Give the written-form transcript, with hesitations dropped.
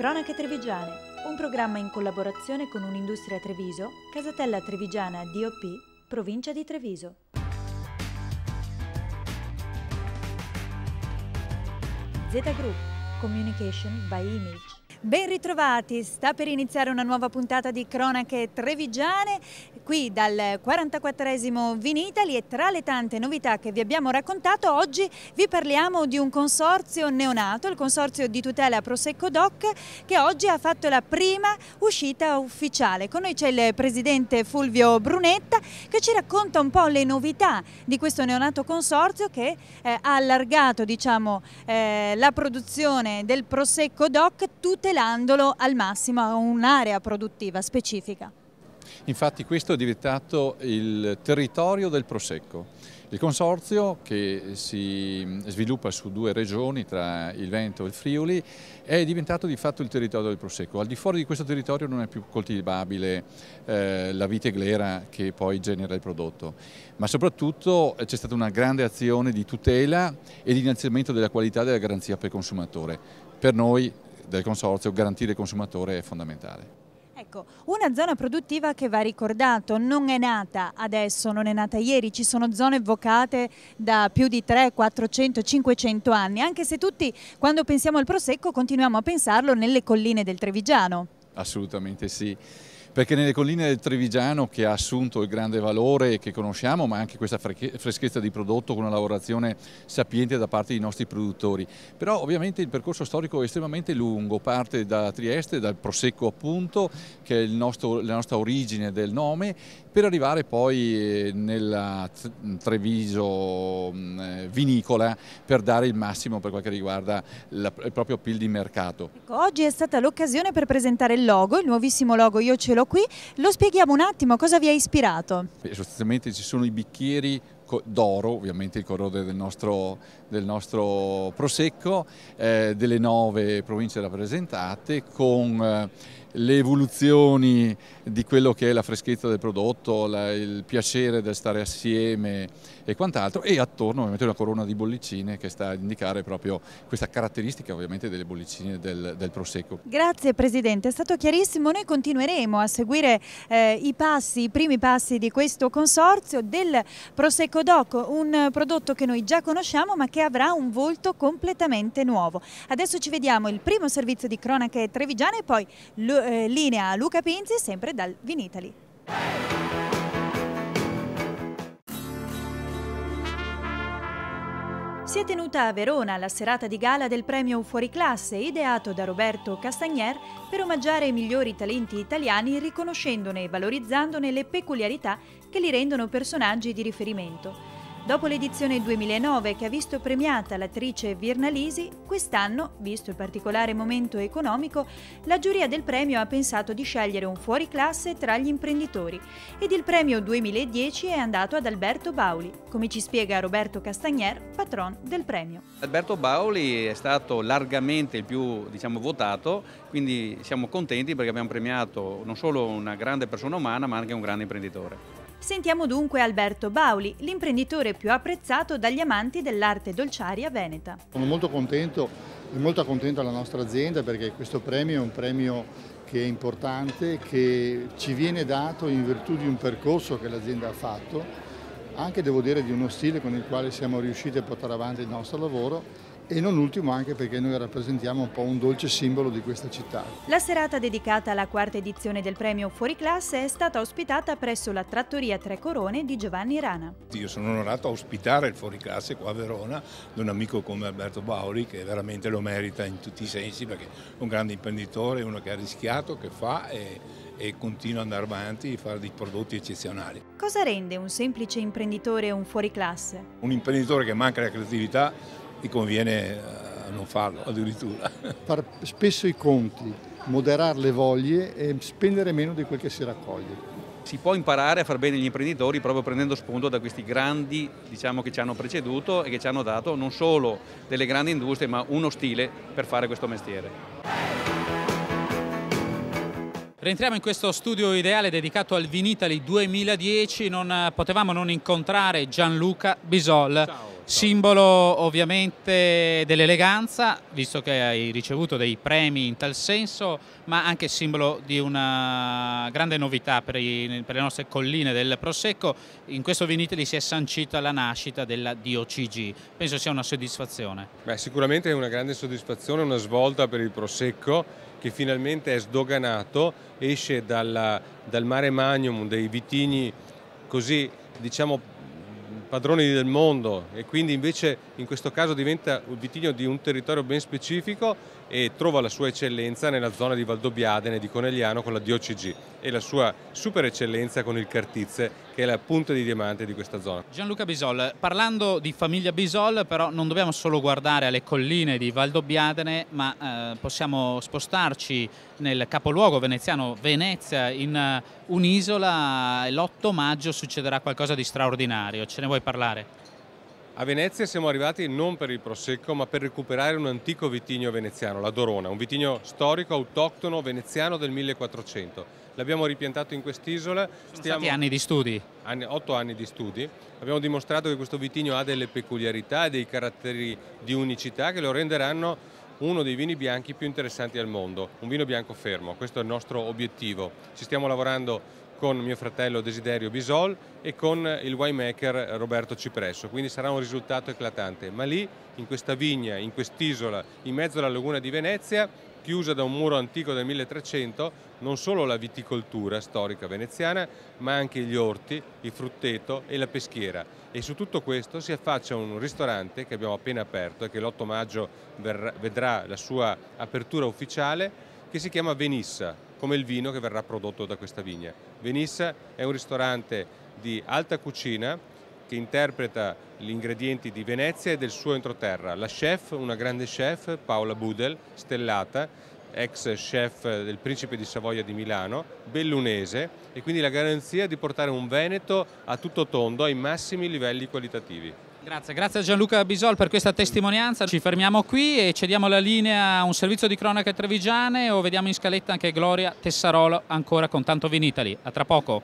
Cronache Trevigiane, un programma in collaborazione con Un'Industria Treviso, Casatella Trevigiana DOP, provincia di Treviso. Z Group, Communication by Image. Ben ritrovati, sta per iniziare una nuova puntata di Cronache Trevigiane, qui dal 44esimo Vinitaly, e tra le tante novità che vi abbiamo raccontato oggi vi parliamo di un consorzio neonato, il consorzio di tutela Prosecco Doc, che oggi ha fatto la prima uscita ufficiale. Con noi c'è il presidente Fulvio Brunetta che ci racconta un po' le novità di questo neonato consorzio che ha allargato, la produzione del Prosecco Doc, tutelandolo al massimo a un'area produttiva specifica. Infatti questo è diventato il territorio del Prosecco. Il consorzio, che si sviluppa su 2 regioni, tra il Veneto e il Friuli, è diventato di fatto il territorio del Prosecco. Al di fuori di questo territorio non è più coltivabile la vite glera che poi genera il prodotto, ma soprattutto c'è stata una grande azione di tutela e di innalzamento della qualità e della garanzia per il consumatore. Per noi del consorzio garantire il consumatore è fondamentale. Ecco, una zona produttiva che va ricordato, non è nata adesso, non è nata ieri, ci sono zone vocate da più di 300, 400, 500 anni, anche se tutti quando pensiamo al Prosecco continuiamo a pensarlo nelle colline del Trevigiano. Assolutamente sì. Perché nelle colline del Trevigiano, che ha assunto il grande valore che conosciamo, ma anche questa freschezza di prodotto con una lavorazione sapiente da parte dei nostri produttori. Però ovviamente il percorso storico è estremamente lungo, parte da Trieste, dal Prosecco appunto, che è la nostra origine del nome, per arrivare poi nella Treviso vinicola per dare il massimo per quel che riguarda il proprio appeal di mercato. Ecco, oggi è stata l'occasione per presentare il logo, il nuovissimo logo, io ce l'ho qui, lo spieghiamo un attimo, cosa vi ha ispirato? Sostanzialmente ci sono i bicchieri d'oro, ovviamente il colore del nostro Prosecco, delle 9 province rappresentate, con le evoluzioni di quello che è la freschezza del prodotto, il piacere del stare assieme e quant'altro, e attorno ovviamente una corona di bollicine che sta a indicare proprio questa caratteristica ovviamente delle bollicine del Prosecco. Grazie Presidente, è stato chiarissimo. Noi continueremo a seguire i primi passi di questo consorzio del Prosecco Doc, un prodotto che noi già conosciamo ma che avrà un volto completamente nuovo. Adesso ci vediamo il primo servizio di Cronache Trevigiane e poi linea a Luca Pinzi, sempre dal Vinitaly. Si è tenuta a Verona la serata di gala del premio Fuoriclasse, ideato da Roberto Castagnier per omaggiare i migliori talenti italiani, riconoscendone e valorizzandone le peculiarità che li rendono personaggi di riferimento. Dopo l'edizione 2009 che ha visto premiata l'attrice Virna Lisi, quest'anno, visto il particolare momento economico, la giuria del premio ha pensato di scegliere un fuoriclasse tra gli imprenditori ed il premio 2010 è andato ad Alberto Bauli, come ci spiega Roberto Castagnier, patron del premio. Alberto Bauli è stato largamente il più votato, quindi siamo contenti perché abbiamo premiato non solo una grande persona umana ma anche un grande imprenditore. Sentiamo dunque Alberto Bauli, l'imprenditore più apprezzato dagli amanti dell'arte dolciaria veneta. Sono molto contento e molto accontento alla nostra azienda perché questo premio è un premio che è importante, che ci viene dato in virtù di un percorso che l'azienda ha fatto, anche devo dire di uno stile con il quale siamo riusciti a portare avanti il nostro lavoro, e non ultimo anche perché noi rappresentiamo un po' un dolce simbolo di questa città. La serata dedicata alla 4ª edizione del premio Fuoriclasse è stata ospitata presso la trattoria Tre Corone di Giovanni Rana. Io sono onorato a ospitare il Fuoriclasse qua a Verona da un amico come Alberto Bauli, che veramente lo merita in tutti i sensi perché è un grande imprenditore, uno che ha rischiato, che fa e continua ad andare avanti e fare dei prodotti eccezionali. Cosa rende un semplice imprenditore un fuoriclasse? Un imprenditore che manca la creatività gli conviene non farlo addirittura. Far spesso i conti, moderare le voglie e spendere meno di quel che si raccoglie. Si può imparare a far bene gli imprenditori proprio prendendo spunto da questi grandi che ci hanno preceduto e che ci hanno dato non solo delle grandi industrie ma uno stile per fare questo mestiere. Rientriamo in questo studio ideale dedicato al Vinitaly 2010, non potevamo non incontrare Gianluca Bisol. Ciao. simbolo ovviamente dell'eleganza, visto che hai ricevuto dei premi in tal senso, ma anche simbolo di una grande novità per le nostre colline del Prosecco. In questo Vinitaly si è sancita la nascita della DOCG, penso sia una soddisfazione. Beh, sicuramente è una grande soddisfazione, una svolta per il Prosecco che finalmente è sdoganato, esce dal mare magnum dei vitigni così, diciamo, padroni del mondo, e quindi invece in questo caso diventa un vitigno di un territorio ben specifico e trova la sua eccellenza nella zona di Valdobbiadene, di Conegliano, con la DOCG, e la sua super eccellenza con il Cartizze, che è la punta di diamante di questa zona. Gianluca Bisol, parlando di famiglia Bisol, però non dobbiamo solo guardare alle colline di Valdobbiadene, ma possiamo spostarci nel capoluogo veneziano, Venezia, in un'isola. L'8 maggio succederà qualcosa di straordinario, ce ne vuoi parlare? A Venezia siamo arrivati non per il Prosecco, ma per recuperare un antico vitigno veneziano, la Dorona, un vitigno storico, autoctono, veneziano del 1400. L'abbiamo ripiantato in quest'isola. Sono stati anni di studi. 8 anni di studi. Abbiamo dimostrato che questo vitigno ha delle peculiarità e dei caratteri di unicità che lo renderanno uno dei vini bianchi più interessanti al mondo, un vino bianco fermo. Questo è il nostro obiettivo. Ci stiamo lavorando con mio fratello Desiderio Bisol e con il winemaker Roberto Cipresso, quindi sarà un risultato eclatante. Ma lì, in questa vigna, in quest'isola, in mezzo alla laguna di Venezia, chiusa da un muro antico del 1300, non solo la viticoltura storica veneziana, ma anche gli orti, il frutteto e la peschiera. E su tutto questo si affaccia un ristorante che abbiamo appena aperto e che l'8 maggio vedrà la sua apertura ufficiale, che si chiama Venissa, come il vino che verrà prodotto da questa vigna. Venissa è un ristorante di alta cucina che interpreta gli ingredienti di Venezia e del suo entroterra. La chef, una grande chef, Paola Budel, stellata, ex chef del Principe di Savoia di Milano, bellunese, e quindi la garanzia di portare un Veneto a tutto tondo ai massimi livelli qualitativi. Grazie a Gianluca Bisol per questa testimonianza. Ci fermiamo qui e cediamo la linea a un servizio di cronache trevigiane, o vediamo in scaletta anche Gloria Tessarolo ancora con Tanto Vinitaly. A tra poco.